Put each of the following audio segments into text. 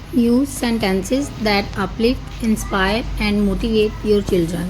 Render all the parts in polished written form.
Use sentences that uplift, inspire and motivate your children.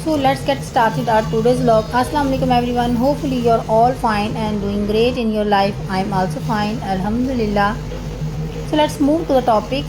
So let's get started our today's vlog. Assalamu alaikum everyone. Hopefully you're all fine and doing great in your life. I'm also fine, alhamdulillah. So let's move to the topic.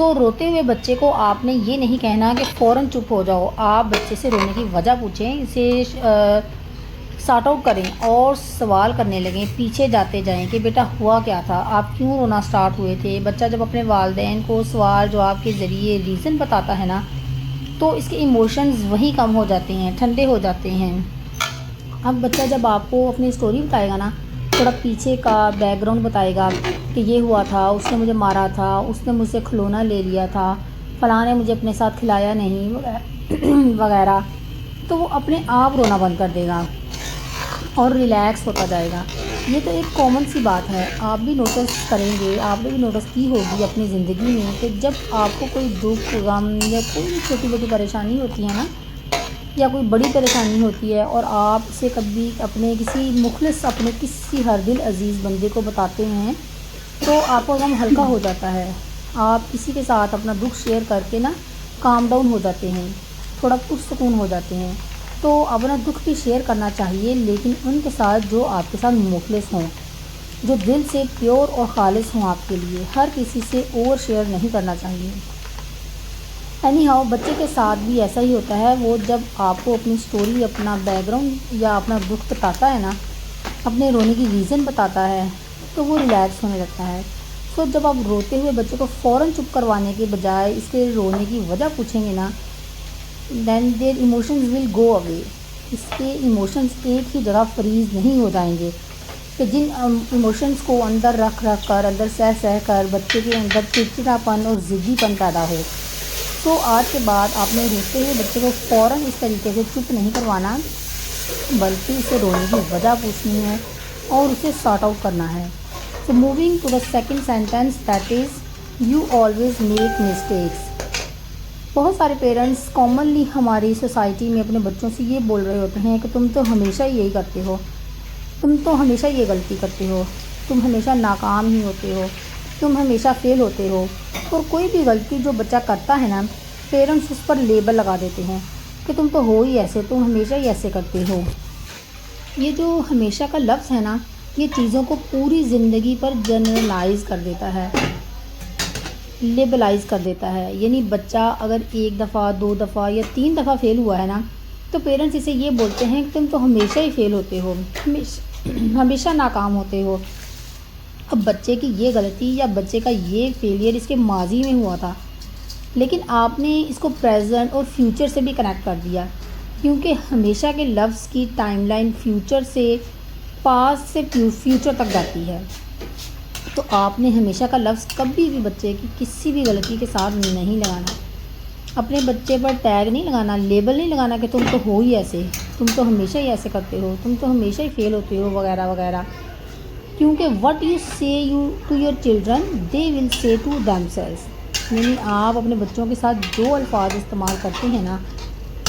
سو روتے ہوئے بچے کو آپ نے یہ نہیں کہنا کہ فوراً چپ ہو جاؤ. آپ بچے سے رونے کی وجہ پوچھیں, اسے سارٹ آؤٹ کریں اور سوال کرنے لگیں, پیچھے جاتے جائیں کہ بیٹا ہوا کیا تھا, آپ کیوں رونا سٹارٹ ہوئے تھے. بچہ جب اپنے والدین کو سوال جواب کے ذریعے ریزن بتاتا ہے نا, تو اس کے ایموشنز وہیں کم ہو جاتے ہیں, ٹھنڈے ہو جاتے ہیں. اب بچہ جب آپ کو اپنی اسٹوری بتائے گا نا, تھوڑا پیچھے کا بیک گراؤنڈ بتائے گا کہ یہ ہوا تھا, اس نے مجھے مارا تھا, اس نے مجھ سے کھلونا لے لیا تھا, فلاں نے مجھے اپنے ساتھ کھلایا نہیں وغیرہ, تو وہ اپنے آپ رونا بند کر دے گا اور ریلیکس ہوتا جائے گا. یہ تو ایک کامن سی بات ہے, آپ بھی نوٹس کریں گے, آپ نے بھی نوٹس کی ہوگی اپنی زندگی میں کہ جب آپ کو کوئی دکھ غم یا کوئی بھی چھوٹی موٹی پریشانی ہوتی ہے نا, یا کوئی بڑی پریشانی ہوتی ہے اور آپ اسے کبھی اپنے کسی مخلص, اپنے کسی ہر دل عزیز بندے کو بتاتے ہیں, تو آپ کا غم ہلکا ہو جاتا ہے. آپ کسی کے ساتھ اپنا دکھ شیئر کر کے نا کام ڈاؤن ہو جاتے ہیں, تھوڑا پرسکون ہو جاتے ہیں. تو اپنا دکھ بھی شیئر کرنا چاہیے, لیکن ان کے ساتھ جو آپ کے ساتھ مخلص ہوں, جو دل سے پیور اور خالص ہوں آپ کے لیے. ہر کسی سے اوور شیئر نہیں کرنا چاہیے. اینی ہاؤ, بچے کے ساتھ بھی ایسا ہی ہوتا ہے. وہ جب آپ کو اپنی سٹوری, اپنا بیک گراؤنڈ یا اپنا دکھ بتاتا ہے نا, اپنے رونے کی ریزن بتاتا ہے, تو وہ ریلیکس ہونے لگتا ہے. سو جب آپ روتے ہوئے بچے کو فوراً چپ کروانے کے بجائے اس کے رونے کی وجہ پوچھیں گے نا, دین دیر ایموشنز ول گو اوے. اس کے ایموشنز ایک ہی جگہ فریز نہیں ہو جائیں گے, کہ جن ایموشنز کو اندر رکھ کر, اندر سہ کر بچے کے اندر چڑچڑاپن اور ضدی پن پیدا ہو. تو آج کے بعد آپ نے روتے ہوئے بچے کو فوراً اس طریقے سے چپ نہیں کروانا, بلکہ اسے رونے کی وجہ پوچھنی ہے اور اسے سارٹ آؤٹ کرنا ہے. So moving to the second sentence, that is you always make mistakes. بہت سارے پیرنٹس کامنلی ہماری سوسائٹی میں اپنے بچوں سے یہ بول رہے ہوتے ہیں کہ تم تو ہمیشہ یہی کرتے ہو, تم تو ہمیشہ یہ غلطی کرتے ہو, تم ہمیشہ ناکام ہی ہوتے ہو, تم ہمیشہ فیل ہوتے ہو. اور کوئی بھی غلطی جو بچہ کرتا ہے نا, پیرنٹس اس پر لیبل لگا دیتے ہیں کہ تم تو ہو ہی ایسے, تم ہمیشہ ہی ایسے کرتے ہو. یہ جو ہمیشہ کا لفظ ہے نا, یہ چیزوں کو پوری زندگی پر جنرلائز کر دیتا ہے, لیبلائز کر دیتا ہے. یعنی بچہ اگر 1 دفعہ 2 دفعہ یا 3 دفعہ فیل ہوا ہے نا, تو پیرنٹس اسے یہ بولتے ہیں کہ تم تو ہمیشہ ہی فیل ہوتے ہو, ہمیشہ ناکام ہوتے ہو. اب بچے کی یہ غلطی یا بچے کا یہ فیلئر اس کے ماضی میں ہوا تھا, لیکن آپ نے اس کو پریزنٹ اور فیوچر سے بھی کنیکٹ کر دیا, کیونکہ ہمیشہ کے لفظ کی ٹائم لائن فیوچر سے, پاسٹ سے فیوچر تک جاتی ہے. تو آپ نے ہمیشہ کا لفظ کبھی بھی بچے کی کسی بھی غلطی کے ساتھ نہیں لگانا. اپنے بچے پر ٹیگ نہیں لگانا, لیبل نہیں لگانا کہ تم تو ہو ہی ایسے, تم تو ہمیشہ ہی ایسے کرتے ہو, تم تو ہمیشہ ہی فیل ہوتے ہو وغیرہ وغیرہ. کیونکہ وٹ یو سے ٹو یور چلڈرن, دے ول سے ٹو دیم سیلز. یعنی آپ اپنے بچوں کے ساتھ جو الفاظ استعمال کرتے ہیں نا,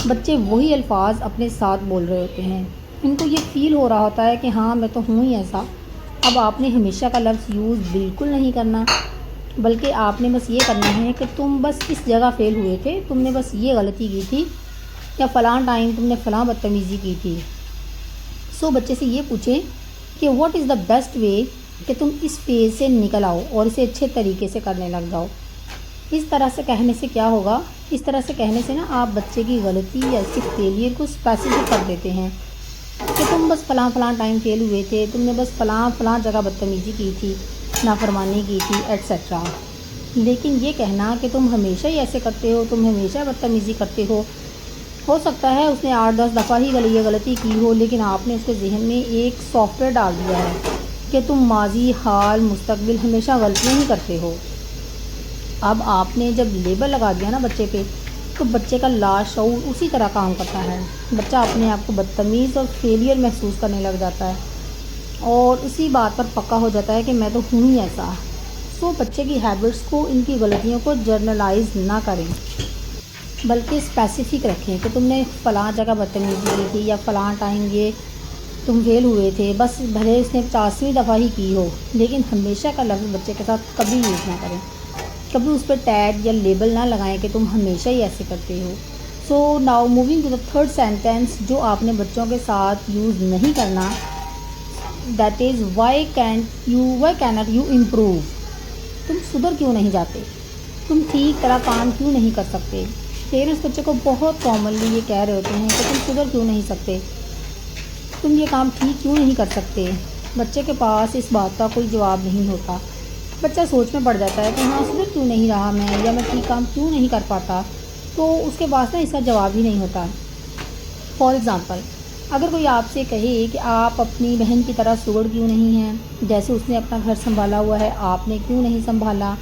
بچے وہی الفاظ اپنے ساتھ بول رہے ہوتے ہیں. ان کو یہ فیل ہو رہا ہوتا ہے کہ ہاں میں تو ہوں ہی ایسا. اب آپ نے ہمیشہ کا لفظ یوز بالکل نہیں کرنا, بلکہ آپ نے بس یہ کرنا ہے کہ تم بس اس جگہ فیل ہوئے تھے, تم نے بس یہ غلطی کی تھی, یا فلاں ٹائم تم نے فلاں بدتمیزی کی تھی. سو بچے سے یہ پوچھیں کہ what is the best way کہ تم اس فیز سے نکل آؤ اور اسے اچھے طریقے سے کرنے لگ جاؤ. اس طرح سے کہنے سے کیا ہوگا, اس طرح سے کہنے سے نا آپ بچے کی غلطی یا اس کے فیلئر کو اسپیسیفک کر دیتے ہیں کہ تم بس فلاں ٹائم فیل ہوئے تھے, تم نے بس فلاں جگہ بدتمیزی کی تھی, نافرمانی کی تھی, ایٹسیٹرا. لیکن یہ کہنا کہ تم ہمیشہ ہی ایسے کرتے ہو, تم ہمیشہ بدتمیزی کرتے ہو سکتا ہے اس نے 8-10 دفعہ ہی یہ غلطی کی ہو, لیکن آپ نے اس کے ذہن میں ایک سافٹ ویئر ڈال دیا ہے کہ تم ماضی, حال, مستقبل ہمیشہ غلطیاں ہی کرتے ہو. اب آپ نے جب لیبل لگا دیا نا بچے پہ, تو بچے کا لاشعور اسی طرح کام کرتا ہے. بچہ اپنے آپ کو بدتمیز اور فیلئر محسوس کرنے لگ جاتا ہے, اور اسی بات پر پکا ہو جاتا ہے کہ میں تو ہوں ہی ایسا. سو بچے کی ہیبٹس کو, ان کی غلطیوں کو جرنلائز نہ کریں, بلکہ اسپیسیفک رکھیں کہ تم نے فلاں جگہ بدتمیزی کی تھی, یا فلاں ٹائم یہ تم فیل ہوئے تھے. بس بھلے اس نے 50ویں دفعہ ہی کی ہو, لیکن ہمیشہ کا لفظ بچے کے ساتھ کبھی یوز نہ کریں. کبھی اس پہ ٹیگ یا لیبل نہ لگائیں کہ تم ہمیشہ ہی ایسے کرتے ہو. So now moving to the third sentence, جو آپ نے بچوں کے ساتھ یوز نہیں کرنا, that is why can't you improve. تم سدھر کیوں نہیں جاتے. تم ٹھیک طرح کام کیوں نہیں کر سکتے؟ پیرنٹس بچے کو بہت کامنلی یہ کہہ رہے ہوتے ہیں کہ تم سدھر کیوں نہیں سکتے، تم یہ کام ٹھیک کیوں نہیں کر سکتے۔ بچے کے پاس اس بات کا کوئی جواب نہیں ہوتا۔ بچہ سوچ میں پڑ جاتا ہے کہ ہاں سدھر کیوں نہیں رہا میں، یا میں ٹھیک کام کیوں نہیں کر پاتا، تو اس کے پاس نا اس کا جواب ہی نہیں ہوتا۔ فار ایگزامپل، اگر کوئی آپ سے کہے کہ آپ اپنی بہن کی طرح سگڑ کیوں نہیں ہیں، جیسے اس نے اپنا گھر سنبھالا ہوا ہے آپ نے کیوں نہیں سنبھالا،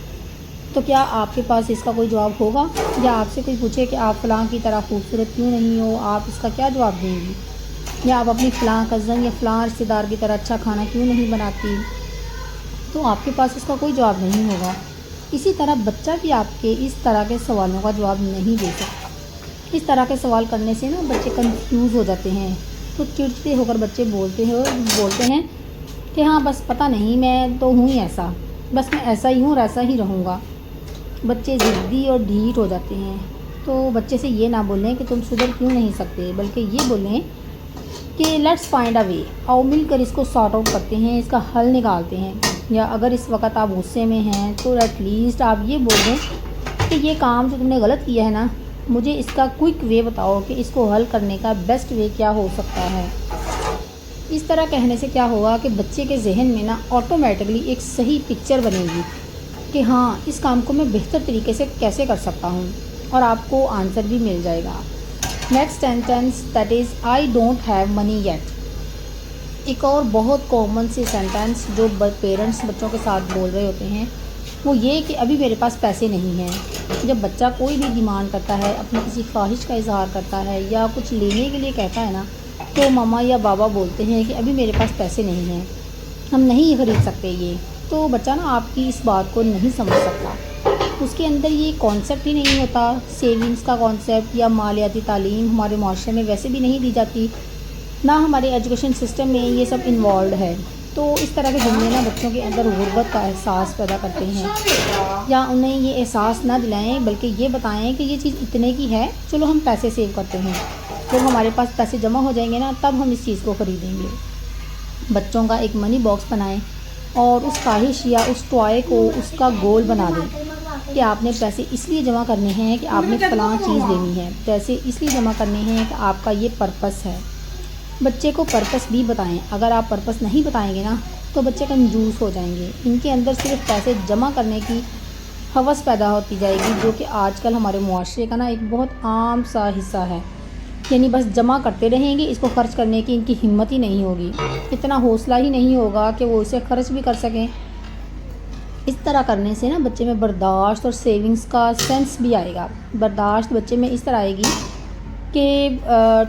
تو کیا آپ کے پاس اس کا کوئی جواب ہوگا؟ یا آپ سے کوئی پوچھے کہ آپ فلاں کی طرح خوبصورت کیوں نہیں ہو، آپ اس کا کیا جواب دیں گی؟ یا آپ اپنی فلاں کزن یا فلاں رشتہ دار کی طرح اچھا کھانا کیوں نہیں بناتی، تو آپ کے پاس اس کا کوئی جواب نہیں ہوگا۔ اسی طرح بچہ بھی آپ کے اس طرح کے سوالوں کا جواب نہیں دے سکتا۔ اس طرح کے سوال کرنے سے نا بچے کنفیوز ہو جاتے ہیں، تو چڑچڑے ہو کر بچے بولتے ہیں کہ ہاں بس پتہ نہیں، میں تو ہوں ہی ایسا، بس میں ایسا ہی ہوں اور ایسا ہی رہوں گا۔ بچے ضدی اور ڈھیٹ ہو جاتے ہیں۔ تو بچے سے یہ نہ بولیں کہ تم سدھر کیوں نہیں سکتے، بلکہ یہ بولیں کہ لیٹس فائنڈ اے وے، آؤ مل کر اس کو سارٹ آؤٹ کرتے ہیں، اس کا حل نکالتے ہیں۔ یا اگر اس وقت آپ غصے میں ہیں تو ایٹ لیسٹ آپ یہ بول دیں کہ یہ کام جو تم نے غلط کیا ہے نا، مجھے اس کا کوئک وے بتاؤ کہ اس کو حل کرنے کا بیسٹ وے کیا ہو سکتا ہے۔ اس طرح کہنے سے کیا ہوگا کہ بچے کے ذہن میں نا آٹومیٹکلی ایک صحیح پکچر بنے گی کہ ہاں اس کام کو میں بہتر طریقے سے کیسے کر سکتا ہوں، اور آپ کو آنسر بھی مل جائے گا۔ Next sentence that is I don't have money yet. ایک اور بہت کامن سی سینٹینس جو پیرنٹس بچوں کے ساتھ بول رہے ہوتے ہیں وہ یہ کہ ابھی میرے پاس پیسے نہیں ہیں۔ جب بچہ کوئی بھی ڈیمانڈ کرتا ہے، اپنی کسی خواہش کا اظہار کرتا ہے یا کچھ لینے کے لیے کہتا ہے نا، تو ماما یا بابا بولتے ہیں کہ ابھی میرے پاس پیسے نہیں ہیں، ہم نہیں خرید سکتے یہ۔ تو بچہ نا آپ کی اس بات کو نہیں سمجھ سکتا، اس کے اندر یہ کانسیپٹ ہی نہیں ہوتا۔ سیونگز کا کانسیپٹ یا مالیاتی تعلیم ہمارے معاشرے میں ویسے بھی نہیں دی جاتی، نہ ہمارے ایجوکیشن سسٹم میں یہ سب انوالوڈ ہے۔ تو اس طرح کے جملے نا بچوں کے اندر غربت کا احساس پیدا کرتے ہیں، یا انہیں یہ احساس نہ دلائیں بلکہ یہ بتائیں کہ یہ چیز اتنے کی ہے، چلو ہم پیسے سیو کرتے ہیں، جب ہمارے پاس پیسے جمع ہو جائیں گے نا تب ہم اس چیز کو خریدیں گے۔ بچوں کا ایک منی باکس بنائیں اور اس خواہش یا اس ٹوائے کو اس کا گول بنا دیں کہ آپ نے پیسے اس لیے جمع کرنے ہیں کہ آپ نے فلاں چیز لینی ہے، پیسے اس لیے جمع کرنے ہیں کہ آپ کا یہ پرپس ہے۔ بچے کو پرپس بھی بتائیں۔ اگر آپ پرپس نہیں بتائیں گے نا تو بچے کنجوس ہو جائیں گے، ان کے اندر صرف پیسے جمع کرنے کی ہوس پیدا ہوتی جائے گی، جو کہ آج کل ہمارے معاشرے کا نا ایک بہت عام سا حصہ ہے۔ یعنی بس جمع کرتے رہیں گے، اس کو خرچ کرنے کی ان کی ہمت ہی نہیں ہوگی، اتنا حوصلہ ہی نہیں ہوگا کہ وہ اسے خرچ بھی کر سکیں۔ اس طرح کرنے سے نا بچے میں برداشت اور سیونگز کا سینس بھی آئے گا۔ برداشت بچے میں اس طرح آئے گی کہ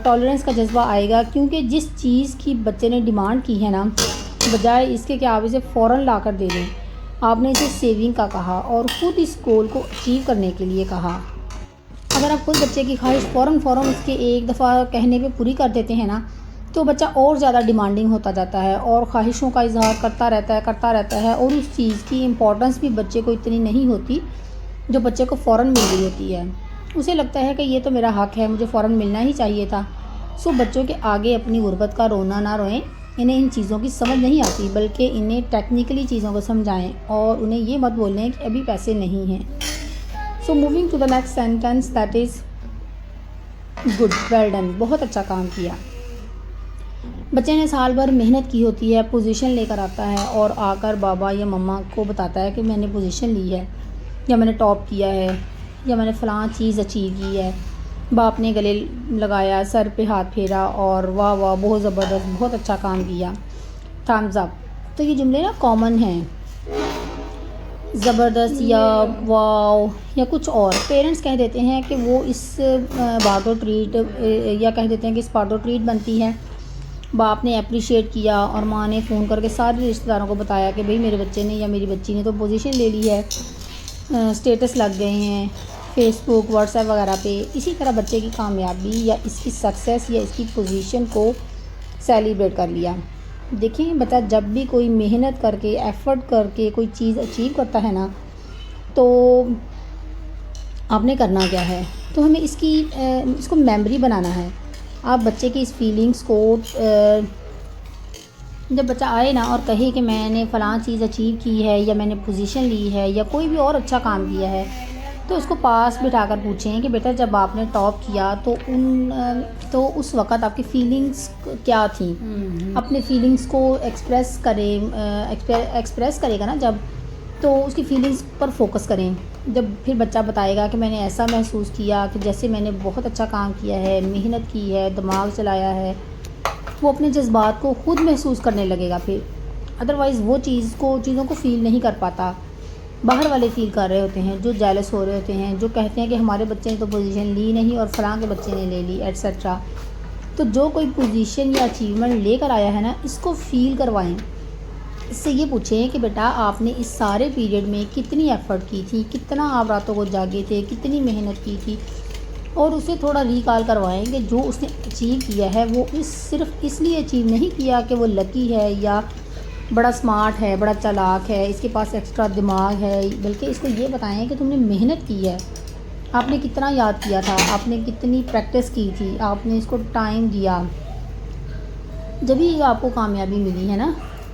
ٹالرنس کا جذبہ آئے گا، کیونکہ جس چیز کی بچے نے ڈیمانڈ کی ہے نا، بجائے اس کے کہ آپ اسے فوراً لا کر دے دیں، آپ نے اسے سیونگ کا کہا اور خود اس گول کو اچیو کرنے کے لیے کہا۔ اگر آپ خود بچے کی خواہش فوراً اس کے ایک دفعہ کہنے پہ پوری کر دیتے ہیں نا، تو بچہ اور زیادہ ڈیمانڈنگ ہوتا جاتا ہے اور خواہشوں کا اظہار کرتا رہتا ہے، اور اس چیز کی امپورٹنس بھی بچے کو اتنی نہیں ہوتی جو بچے کو فوراً مل رہی ہوتی ہے۔ اسے لگتا ہے کہ یہ تو میرا حق ہے، مجھے فوراً ملنا ہی چاہیے تھا۔ بچوں کے آگے اپنی غربت کا رونا نہ روئیں، انہیں ان چیزوں کی سمجھ نہیں آتی، بلکہ انہیں ٹیکنیکلی چیزوں کو سمجھائیں اور انہیں یہ مت بولیں کہ ابھی پیسے نہیں ہیں۔ Moving to the next sentence that is good, well done, بہت اچھا کام کیا۔ بچے نے سال بھر محنت کی ہوتی ہے، پوزیشن لے کر آتا ہے اور آ کر بابا یا مما کو بتاتا ہے کہ میں نے پوزیشن لی ہے، یا میں نے ٹاپ کیا ہے، یا میں نے فلاں چیز اچیو کی ہے۔ باپ نے گلے لگایا، سر پہ ہاتھ پھیرا اور واہ واہ بہت زبردست، بہت اچھا کام کیا، تھمز اپ۔ تو یہ جملے نا کامن ہیں، زبردست یا واو یا کچھ اور۔ پیرنٹس کہہ دیتے ہیں کہ وہ اس بات کو ٹریٹ، یا کہہ دیتے ہیں کہ اس بات کو ٹریٹ بنتی ہے۔ باپ نے اپریشیٹ کیا اور ماں نے فون کر کے سارے رشتہ داروں کو بتایا کہ بھئی میرے بچے نے یا میری بچی نے تو پوزیشن لے لی ہے، اسٹیٹس لگ گئے ہیں فیس بک، واٹس ایپ وغیرہ پہ۔ اسی طرح بچے کی کامیابی یا اس کی سکسیس یا اس کی پوزیشن کو سیلیبریٹ کر لیا۔ دیکھیں بچہ جب بھی کوئی محنت کر کے، ایفرٹ کر کے کوئی چیز اچیو کرتا ہے نا، تو آپ نے کرنا کیا ہے، تو ہمیں اس کو میموری بنانا ہے۔ آپ بچے کی اس فیلنگز کو جب بچہ آئے نا اور کہے کہ میں نے فلاں چیز اچیو کی ہے، یا میں نے پوزیشن لی ہے، یا کوئی بھی اور اچھا کام کیا ہے، تو اس کو پاس بٹھا کر پوچھیں کہ بیٹا جب آپ نے ٹاپ کیا تو اس وقت آپ کی فیلنگس کیا تھیں. اپنے فیلنگس کو ایکسپریس کرے گا نا جب، تو اس کی فیلنگس پر فوکس کریں. جب پھر بچہ بتائے گا کہ میں نے ایسا محسوس کیا کہ جیسے میں نے بہت اچھا کام کیا ہے، محنت کی ہے، دماغ چلایا ہے، وہ اپنے جذبات کو خود محسوس کرنے لگے گا. پھر ادروائز وہ چیزوں کو فیل نہیں کر پاتا. باہر والے فیل کر رہے ہوتے ہیں، جو جیلس ہو رہے ہوتے ہیں، جو کہتے ہیں کہ ہمارے بچے نے تو پوزیشن لی نہیں اور فلاں کے بچے نے لے لی ایٹسٹرا. تو جو کوئی پوزیشن یا اچیومنٹ لے کر آیا ہے نا، اس کو فیل کروائیں. اس سے یہ پوچھیں کہ بیٹا آپ نے اس سارے پیریڈ میں کتنی ایفرٹ کی تھی، کتنا آپ راتوں کو جاگے تھے، کتنی محنت کی تھی. اور اسے تھوڑا ریکال کروائیں کہ جو اس نے اچیو کیا ہے وہ صرف اس لیے اچیو نہیں کیا کہ وہ لکی ہے یا بڑا اسمارٹ ہے، بڑا چالاک ہے، اس کے پاس ایکسٹرا دماغ ہے، بلکہ اس کو یہ بتائیں کہ تم نے محنت کی ہے، آپ نے کتنا یاد کیا تھا، آپ نے کتنی پریکٹس کی تھی، آپ نے اس کو ٹائم دیا، جبھی آپ کو کامیابی ملی ہے نا.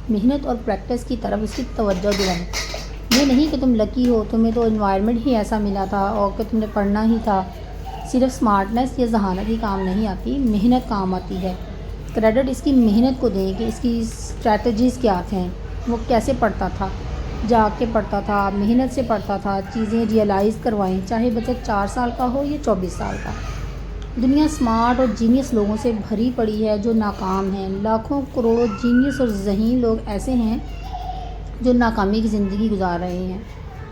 محنت اور پریکٹس کی طرف اس کی توجہ دلائیں. یہ نہیں کہ تم لکی ہو، تمہیں تو انوائرمنٹ ہی ایسا ملا تھا اور کہ تم نے پڑھنا ہی تھا. صرف اسمارٹنیس یا ذہانت ہی کام نہیں آتی، محنت کام آتی ہے. کریڈٹ اس کی محنت کو دیں کہ اس کی اسٹریٹجیز کیا تھیں، وہ کیسے پڑھتا تھا، جاگ کے پڑھتا تھا، محنت سے پڑھتا تھا. چیزیں ریئلائز کروائیں، چاہے بچہ 4 سال کا ہو یا 24 سال کا. دنیا اسمارٹ اور جینیس لوگوں سے بھری پڑی ہے جو ناکام ہیں. لاکھوں کروڑوں جینیس اور ذہین لوگ ایسے ہیں جو ناکامی کی زندگی گزار رہے ہیں،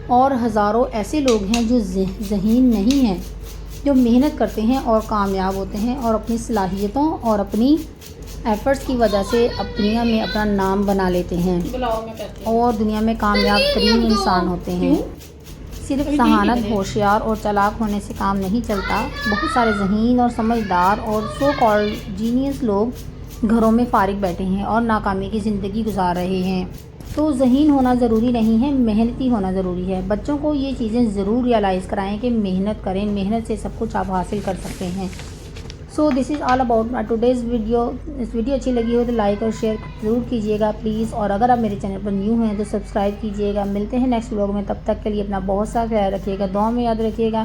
اور ہزاروں ایسے لوگ ہیں جو ذہین نہیں ہیں، جو محنت کرتے ہیں اور کامیاب ہوتے ہیں اور اپنی صلاحیتوں اور اپنی ایفرٹس کی وجہ سے دنیا میں اپنا نام بنا لیتے ہیں اور دنیا میں کامیاب ترین انسان ہوتے ہیں. صرف ذہانت، ہوشیار اور چالاک ہونے سے کام نہیں چلتا. بہت سارے ذہین اور سمجھدار اور سو کالڈ جینیس لوگ گھروں میں فارغ بیٹھے ہیں اور ناکامی کی زندگی گزار رہے ہیں. تو ذہین ہونا ضروری نہیں ہے، محنتی ہونا ضروری ہے. بچوں کو یہ چیزیں ضرور ریئلائز کرائیں کہ محنت کریں، محنت سے سب کچھ آپ حاصل کر سکتے ہیں. So this is all about my today's video. اس ویڈیو اچھی لگی ہو تو لائک اور شیئر ضرور کیجیے گا پلیز، اور اگر آپ میرے چینل پر نیو ہیں تو سبسکرائب کیجیے گا. ملتے ہیں نیکسٹ ولاگ میں، تب تک کے لیے اپنا بہت سا خیال رکھیے گا، دعاؤں میں یاد رکھیے گا.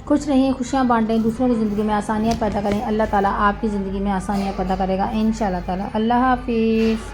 خوش رہیں، خوشیاں بانٹیں، دوسروں کی زندگی میں آسانیاں پیدا کریں. اللہ تعالیٰ آپ کی زندگی میں آسانیاں پیدا کرے گا انشاءاللہ تعالیٰ. اللہ حافظ.